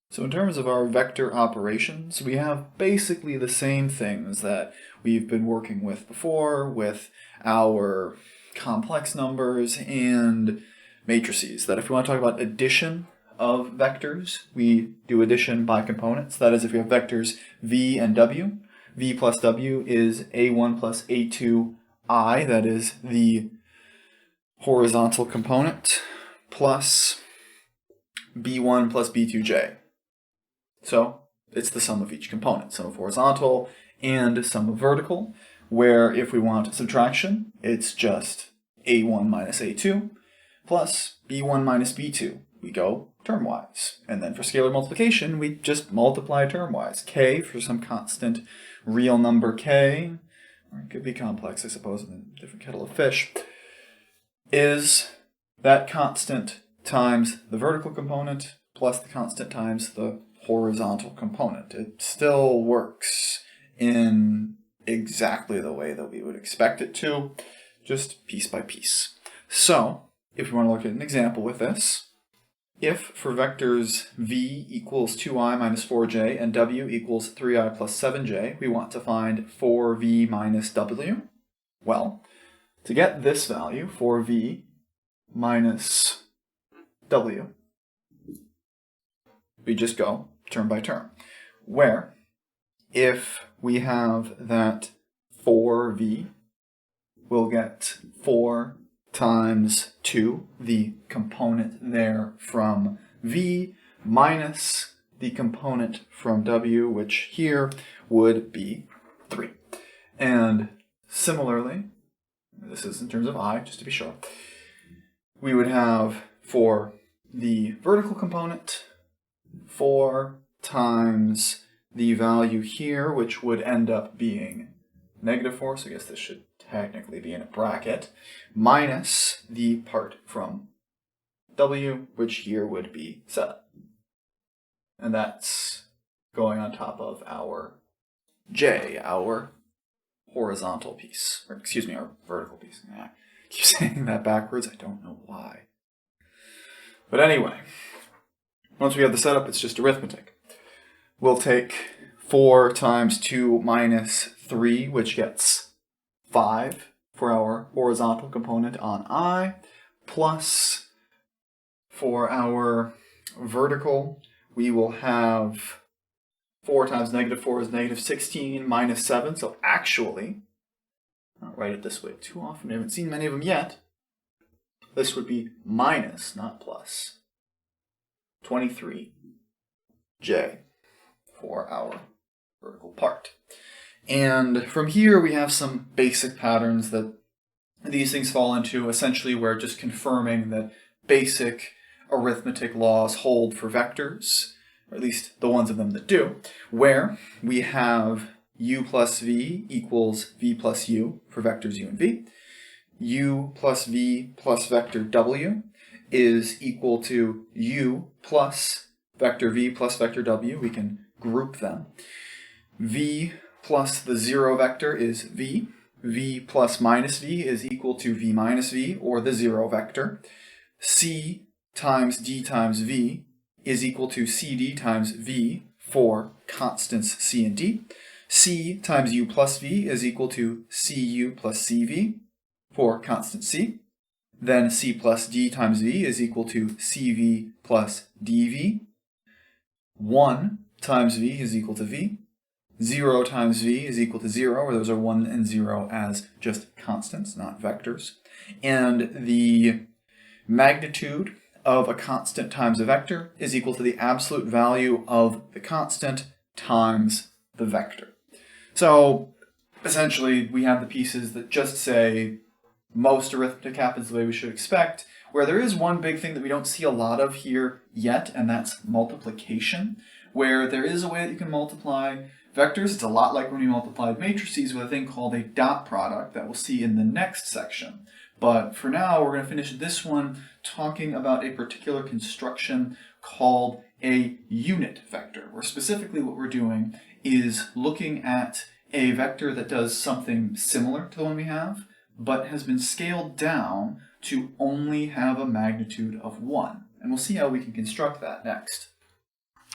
So in terms of our vector operations, we have basically the same things that we've been working with before with our complex numbers and matrices. That if we want to talk about addition of vectors, we do addition by components. That is, if we have vectors v and w, v plus w is a1 plus a2I, that is the horizontal component, plus b1 plus b2j. So it's the sum of each component, sum of horizontal and sum of vertical, where if we want subtraction, it's just a1 minus a2 plus b1 minus b2. We go termwise. And then for scalar multiplication, we just multiply termwise. K for some constant real number k, or it could be complex, I suppose, in a different kettle of fish, is that constant times the vertical component plus the constant times the horizontal component. It still works in exactly the way that we would expect it to, just piece by piece. So, if we want to look at an example with this, if for vectors v equals 2i minus 4j and w equals 3i plus 7j, we want to find 4v minus w, well, to get this value, 4v minus w, we just go term by term, where if we have that 4v, we'll get 4 times 2, the component there from v, minus the component from w, which here would be 3. And similarly, this is in terms of I, just to be sure, we would have for the vertical component 4 times the value here, which would end up being -4, so I guess this should technically be in a bracket, minus the part from w, which here would be 7. And that's going on top of our j, our horizontal piece, or excuse me, our vertical piece. I keep saying that backwards, I don't know why. But anyway, once we have the setup, it's just arithmetic. We'll take 4 times 2 minus 3, which gets 5 for our horizontal component on I, plus for our vertical, we will have 4 times -4 is -16 minus 7, so actually, I'll write it this way too often, I haven't seen many of them yet, this would be minus, not plus, 23j for our vertical part. And from here we have some basic patterns that these things fall into, essentially we're just confirming that basic arithmetic laws hold for vectors, or at least the ones of them that do, where we have u plus v equals v plus u for vectors u and v. U plus v plus vector w is equal to u plus vector v plus vector w. We can group them. V plus the 0 vector is v. V plus minus v is equal to v minus v, or the 0 vector. C times d times v is equal to cd times v for constants c and d. C times u plus v is equal to cu plus cv for constant c. Then c plus d times v is equal to cv plus dv. 1 times v is equal to v. 0 times v is equal to 0, where those are 1 and 0 as just constants, not vectors. And the magnitude of a constant times a vector is equal to the absolute value of the constant times the vector. So essentially we have the pieces that just say most arithmetic happens the way we should expect, where there is one big thing that we don't see a lot of here yet, and that's multiplication, where there is a way that you can multiply vectors. It's a lot like when we multiplied matrices with a thing called a dot product that we'll see in the next section. But for now, we're going to finish this one talking about a particular construction called a unit vector, where specifically what we're doing is looking at a vector that does something similar to the one we have, but has been scaled down to only have a magnitude of 1. And we'll see how we can construct that next.